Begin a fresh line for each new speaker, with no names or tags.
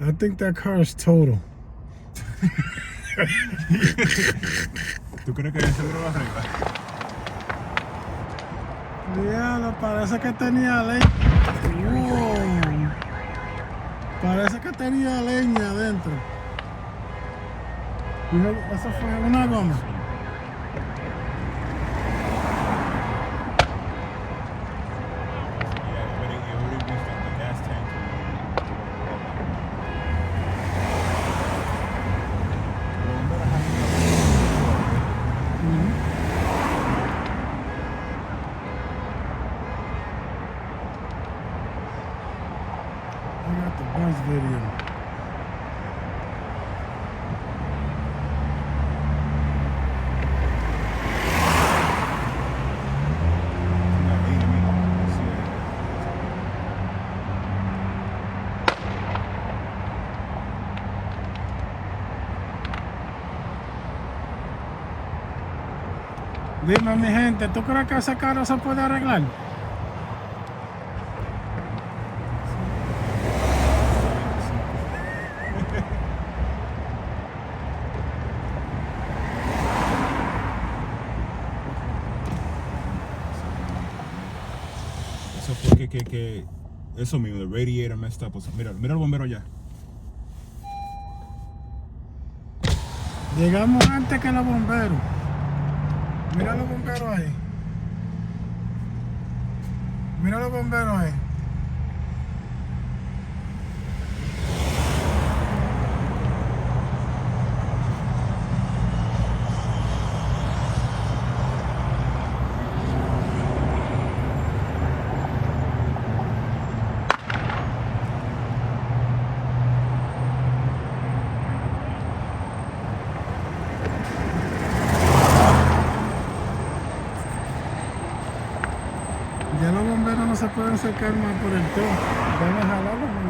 I think that car is total.
¿Tú crees que el seguro va arriba?
Diablo, parece que tenía leña. Wow. Parece que tenía leña adentro. Eso fue una goma. I got the bus video. Dime, mi gente, ¿tú crees que ese carro se puede arreglar?
Eso fue que eso mismo, the radiator messed up. O sea, mira el bombero allá.
Llegamos antes que los bomberos. Mira los bomberos ahí. Mira los bomberos ahí. Ya los bomberos no se pueden acercar más por el todo. Van a jalarlo más.